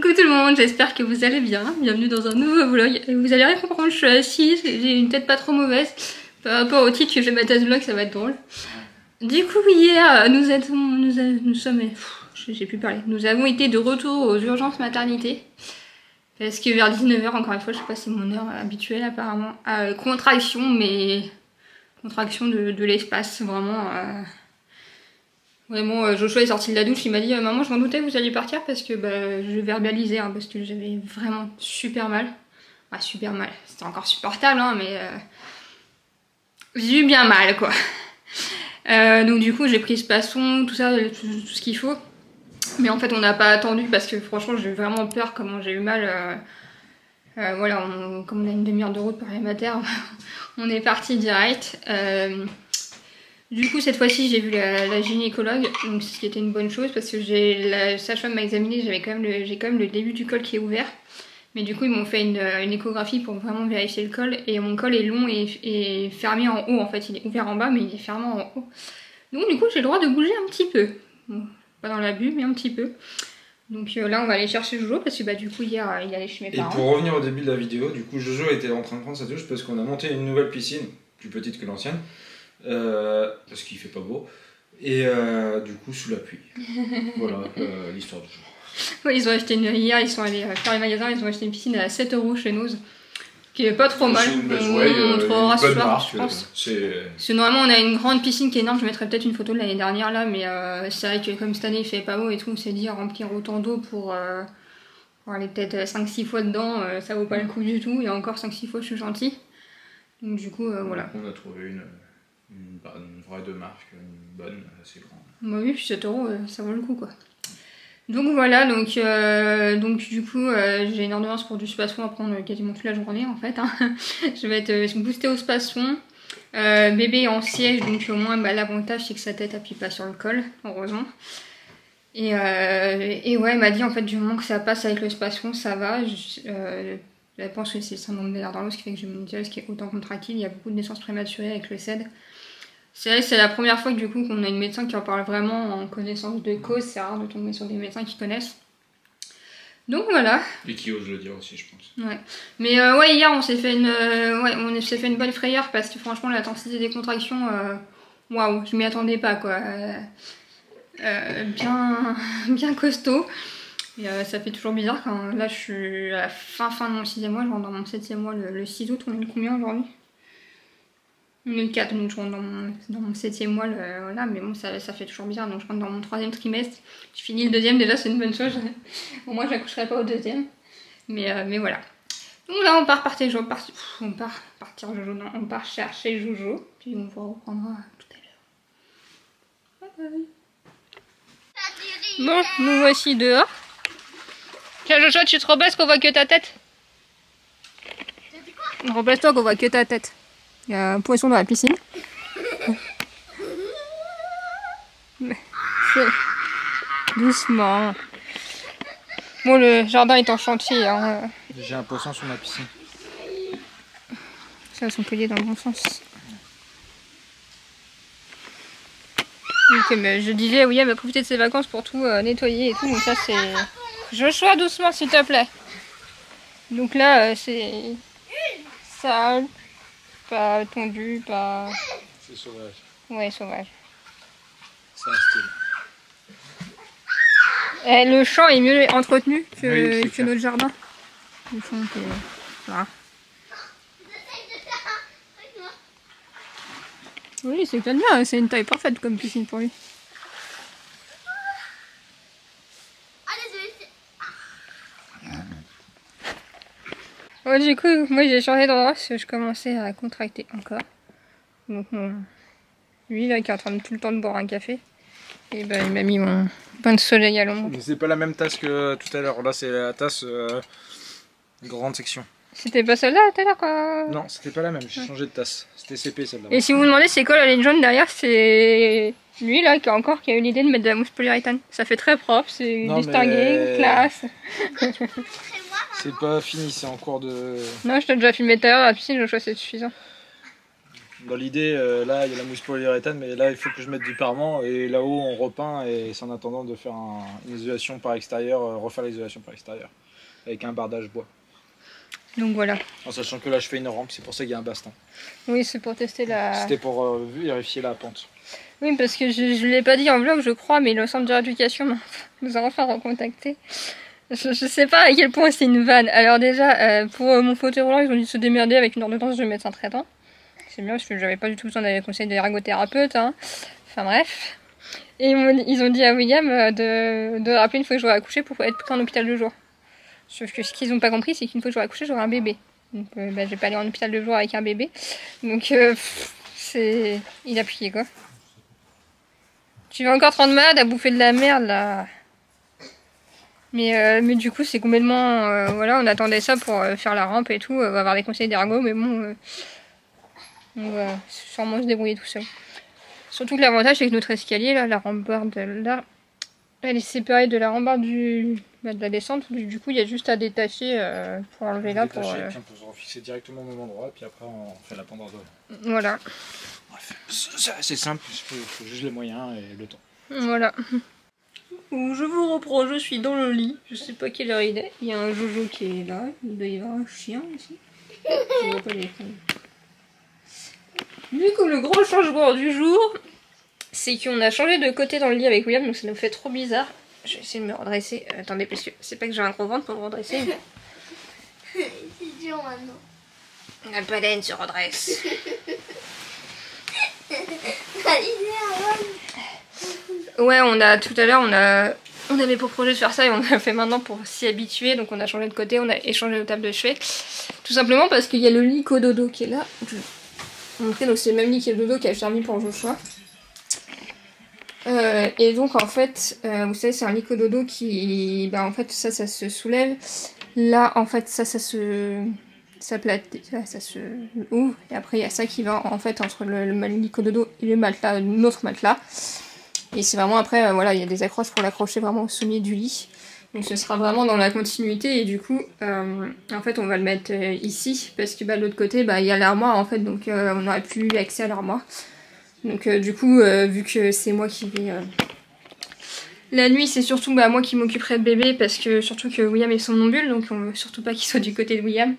Coucou tout le monde, j'espère que vous allez bien. Bienvenue dans un nouveau vlog. Vous allez rien comprendre, je suis assise, j'ai une tête pas trop mauvaise. Par rapport au titre que je vais mettre à ce vlog, ça va être drôle. Du coup, hier, nous sommes... J'ai pu parler. Nous avons été de retour aux urgences maternité. Parce que vers 19 h, encore une fois, je sais pas si c'est mon heure habituelle apparemment. Contraction, mais... Contraction de l'espace, vraiment... Vraiment, Joshua est sorti de la douche, il m'a dit maman, je m'en doutais que vous alliez partir parce que je verbalisais, hein, parce que j'avais vraiment super mal. Bah, super mal, c'était encore supportable, hein, mais j'ai eu bien mal, quoi. Donc du coup, j'ai pris Spasson, tout ça, tout ce qu'il faut. Mais en fait, on n'a pas attendu parce que franchement, j'ai eu vraiment peur comment j'ai eu mal. Voilà, comme on a une demi-heure de route par les mater, on est parti direct. Du coup, cette fois-ci, j'ai vu la gynécologue, donc ce qui était une bonne chose parce que la sage-femme m'a examiné, j'ai quand même le début du col qui est ouvert. Mais du coup, ils m'ont fait une échographie pour vraiment vérifier le col. Et mon col est long et fermé en haut, en fait. Il est ouvert en bas, mais il est fermé en haut. Donc du coup, j'ai le droit de bouger un petit peu. Bon, pas dans l'abus, mais un petit peu. Donc là, on va aller chercher Jojo parce que du coup, hier, il allait chez mes parents. Et pour revenir au début de la vidéo, du coup, Jojo était en train de prendre sa douche parce qu'on a monté une nouvelle piscine, plus petite que l'ancienne. Parce qu'il fait pas beau et du coup sous la pluie. Voilà l'histoire du jour. Ouais, ils ont acheté hier, ils sont allés faire les magasins, ils ont acheté une piscine à 7 € chez nous, qui est pas trop mal. On montrera ce soir, je pense. Parce que normalement on a une grande piscine qui est énorme, je mettrai peut-être une photo de l'année dernière là, mais c'est vrai que comme cette année il fait pas beau et tout, on s'est dit remplir autant d'eau pour aller peut-être 5-6 fois dedans, ça vaut pas le coup du tout, et encore 5-6 fois je suis gentille. Donc du coup voilà. On a trouvé une vraie de marque, une bonne, assez grande. Bah oui, puis 7 €, ça vaut le coup quoi. Donc voilà, donc du coup j'ai une ordonnance pour du Spasson à prendre quasiment toute la journée en fait. Hein. Je vais être boostée au Spasson. Bébé est en siège, donc au moins l'avantage c'est que sa tête appuie pas sur le col, heureusement. Et ouais, elle m'a dit en fait du moment que ça passe avec le Spasson, ça va. Je pense que c'est le syndrome de Ehlers-Danlos qui fait que j'ai mon utérus qui est autant contractile. Il y a beaucoup de naissances prématurées avec le SED. C'est vrai, c'est la première fois que du coup qu'on a une médecin qui en parle vraiment en connaissance de cause. C'est rare de tomber sur des médecins qui connaissent. Donc voilà. Et qui osent le dire aussi, je pense. Ouais. Mais ouais, hier on s'est fait une bonne frayeur parce que franchement l'intensité des contractions, waouh, je m'y attendais pas quoi. Bien costaud. Et ça fait toujours bizarre quand là je suis à la fin de mon 6e mois, je rentre dans mon 7e mois le 6 août, on est combien aujourd'hui? On est le 4, donc je rentre dans mon 7e mois là, mais bon ça fait toujours bizarre, donc je rentre dans mon 3e trimestre, je finis le 2e déjà, c'est une bonne chose. Bon, moi j'accoucherai pas au 2e, mais voilà. Donc là on part chercher Jojo, puis on vous reprendra tout à l'heure. Bye bye. Bon, nous voici dehors. Tiens Joshua, tu te rebaisses qu'on voit que ta tête. Rebaisse-toi qu'on voit que ta tête. Il y a un poisson dans la piscine. Doucement. Bon, le jardin est en chantier. Hein. J'ai un poisson sur ma piscine. Ça, son collier dans le bon sens. Ok, mais je disais, oui, elle va profiter de ses vacances pour tout nettoyer et tout. Donc ça, c'est... Joshua, doucement, s'il te plaît. Donc là, c'est sale, pas tondu, pas... C'est sauvage. Ouais, sauvage. C'est un style. Et le champ est mieux entretenu que, oui, que notre jardin. Le champ, voilà. Oui, c'est peut-être bien, c'est une taille parfaite comme piscine pour lui. Ouais, du coup, moi j'ai changé d'endroit parce que je commençais à contracter encore. Donc lui là qui est en train de tout le temps de boire un café. Et ben il m'a mis mon bain de soleil à l'ombre. Mais c'est pas la même tasse que tout à l'heure, là c'est la tasse grande section. C'était pas celle-là tout à l'heure quoi? Non, c'était pas la même, j'ai changé de tasse. C'était CP celle-là. Et si vous vous demandez c'est quoi la ligne jaune derrière, c'est lui là qui a eu l'idée de mettre de la mousse polyuréthane. Ça fait très propre, c'est distingué, classe. C'est pas fini, c'est en cours de... Non, je t'ai déjà filmé tout à l'heure dans la piscine, je crois que c'est suffisant. Dans l'idée, là il y a la mousse polyuréthane, mais là il faut que je mette du parement et là-haut on repeint et c'est en attendant de faire une isolation par extérieur, refaire l'isolation par extérieur avec un bardage bois. Donc voilà. En sachant que là je fais une rampe, c'est pour ça qu'il y a un bastin. Oui, c'est pour tester la... C'était pour vérifier la pente. Oui, parce que je ne l'ai pas dit en vlog, je crois, mais le centre de rééducation nous a enfin recontacté. Je sais pas à quel point c'est une vanne. Alors déjà, pour mon fauteuil roulant, ils ont dit de se démerder avec une ordonnance de médecin traitant. C'est bien parce que j'avais pas du tout besoin d'aller conseiller d'ergothérapeute. Hein. Enfin bref. Et ils ont dit à William de rappeler une fois que j'aurai accouché pour être pris en hôpital de jour. Sauf que ce qu'ils n'ont pas compris, c'est qu'une fois que j'aurai accouché, j'aurai un bébé. Donc je vais pas aller en hôpital de jour avec un bébé. Donc c'est... Il a plié quoi. Tu vas encore te rendre malade à bouffer de la merde là. Mais du coup c'est complètement... voilà, on attendait ça pour faire la rampe et tout. On va avoir des conseils d'ergo, mais bon... on va sûrement se débrouiller tout seul. Surtout que l'avantage c'est que notre escalier là, la rambarde là, elle est séparée de la rambarde de la descente. Du coup il y a juste à détacher pour enlever là. Puis on peut se refixer directement au même endroit, puis après on fait la pendaison. Voilà. Bref, c'est assez simple, il faut juste les moyens et le temps. Voilà. Je vous reprends, je suis dans le lit. Je sais pas quelle heure il est. Il y a un Jojo qui est là. Il doit y avoir un chien aussi. Je vois pas les fous. Du coup, le gros changement du jour, c'est qu'on a changé de côté dans le lit avec William, donc ça nous fait trop bizarre. Je vais essayer de me redresser. Attendez, parce que c'est pas que j'ai un gros ventre pour me redresser. C'est dur maintenant. La baleine se redresse. Ouais, tout à l'heure, on avait pour projet de faire ça et on l'a fait maintenant pour s'y habituer. Donc on a changé de côté, on a échangé nos tables de chevet. Tout simplement parce qu'il y a le lit cododo qui est là. Je vais vous montrer, donc c'est le même lit qui est le dodo qui a servi pour Joshua. Et donc en fait, vous savez, c'est un lit cododo qui... en fait, ça se soulève. Là, en fait, ça se ouvre. Et après, il y a ça qui va en fait entre le lit cododo et le matelas, notre matelas. Et c'est vraiment après, voilà, il y a des accroches pour l'accrocher vraiment au sommet du lit. Donc ce sera vraiment dans la continuité et du coup, en fait, on va le mettre ici parce que de l'autre côté, il y a l'armoire en fait, donc on n'aurait plus eu accès à l'armoire. Donc du coup, vu que c'est moi qui vais... La nuit, c'est surtout moi qui m'occuperai de bébé parce que surtout que William est somnambule, donc on veut surtout pas qu'il soit du côté de William.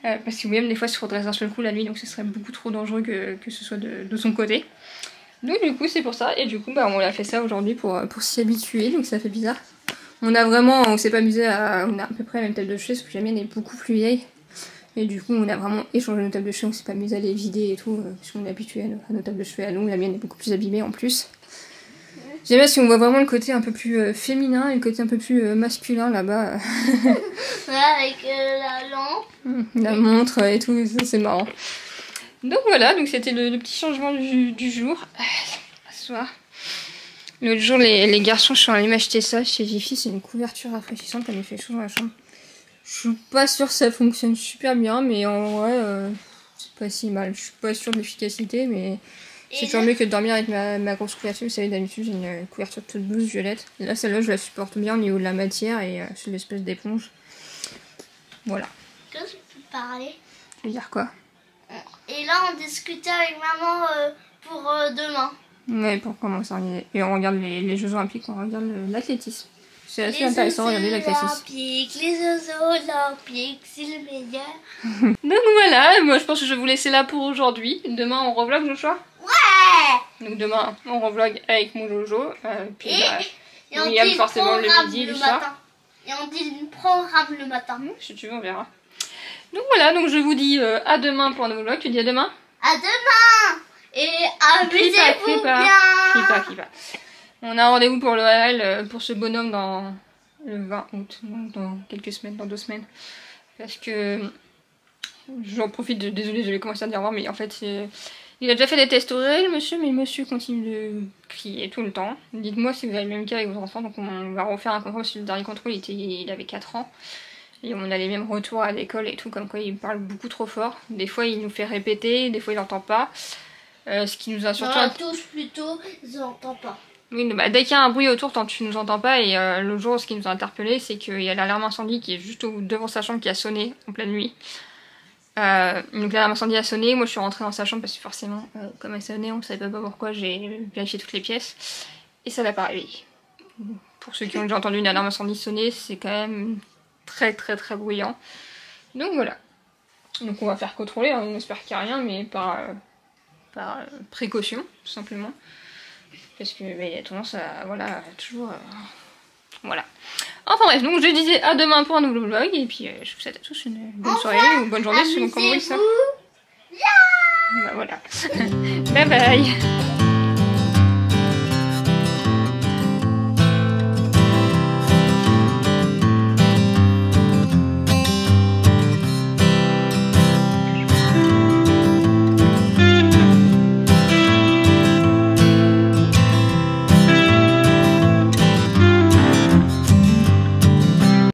Parce que William, des fois, se redresse d'un seul coup la nuit, donc ce serait beaucoup trop dangereux que ce soit de son côté. Donc du coup c'est pour ça, et du coup on a fait ça aujourd'hui pour s'y habituer, donc ça fait bizarre. On s'est pas amusé on a à peu près la même table de chevet, sauf que la mienne est beaucoup plus vieille. Et du coup on a vraiment échangé nos tables de chevet, on s'est pas amusé à les vider et tout, parce qu'on est habitué à nos tables de chevet à nous, la mienne est beaucoup plus abîmée en plus. J'aime bien si on voit vraiment le côté un peu plus féminin et le côté un peu plus masculin là-bas. Ouais, avec la lampe. La montre et tout, c'est marrant. Donc voilà, donc c'était le petit changement du jour. Ce soir. L'autre jour, les garçons sont allés m'acheter ça chez Jiffy. C'est une couverture rafraîchissante, elle me fait chaud dans la chambre. Je suis pas sûre que ça fonctionne super bien, mais en vrai, c'est pas si mal. Je suis pas sûre de l'efficacité, mais c'est toujours mieux que de dormir avec ma grosse couverture. Vous savez, d'habitude, j'ai une couverture toute douce, violette. Et là, celle-là, je la supporte bien au niveau de la matière et c'est l'espèce d'éponge. Voilà. Que je peux parler. Je veux dire quoi? Et là, on discutait avec maman pour demain. Ouais, pour commencer. Et on regarde les Jeux Olympiques, on regarde l'athlétisme. C'est assez intéressant, regardez l'athlétisme. Les Jeux Olympiques, c'est le meilleur. Donc voilà, moi je pense que je vais vous laisser là pour aujourd'hui. Demain on revlog, Joshua? Ouais. Donc demain on revlog avec mon Jojo. Puis et on William dit forcément le midi, le le matin. soir. Et on dit le programme le matin. Si tu veux, on verra. Donc voilà, donc je vous dis à demain pour un nouveau vlog. Tu dis à demain? À demain. Et amusez-vous bien. Clipa. On a un rendez-vous pour l'ORL pour ce bonhomme dans le 20 août, donc dans quelques semaines, dans 2 semaines. Parce que j'en profite, désolée, je vais commencer à dire au revoir, mais en fait, il a déjà fait des tests ORL, monsieur, mais le monsieur continue de crier tout le temps. Dites-moi si vous avez le même cas avec vos enfants, donc on va refaire un contrôle, parce que le dernier contrôle, il avait 4 ans. Et on a les mêmes retours à l'école et tout, comme quoi il parle beaucoup trop fort. Des fois, il nous fait répéter, des fois, il n'entend pas. Ce qui nous a surtout... tous plutôt, ils n'entendent pas. Oui, dès qu'il y a un bruit autour, tant que tu nous entends pas. Et l'autre jour, ce qui nous a interpellé, c'est qu'il y a l'alarme incendie qui est juste devant sa chambre qui a sonné en pleine nuit. Donc l'alarme incendie a sonné, moi je suis rentrée dans sa chambre parce que forcément, comme elle sonnait, on ne savait pas pourquoi, j'ai vérifié toutes les pièces et ça l'a pas réveillé. Pour ceux qui ont déjà entendu une alarme incendie sonner, c'est quand même très très très bruyant. Donc voilà. Donc on va faire contrôler, hein, on espère qu'il n'y a rien, mais par précaution, tout simplement. Parce que il y a tendance à, voilà, toujours... voilà. Enfin bref, donc je disais à demain pour un nouveau vlog, et puis je vous souhaite à tous une bonne soirée ou bonne journée selon comment vous ça. Bah voilà. Bye bye.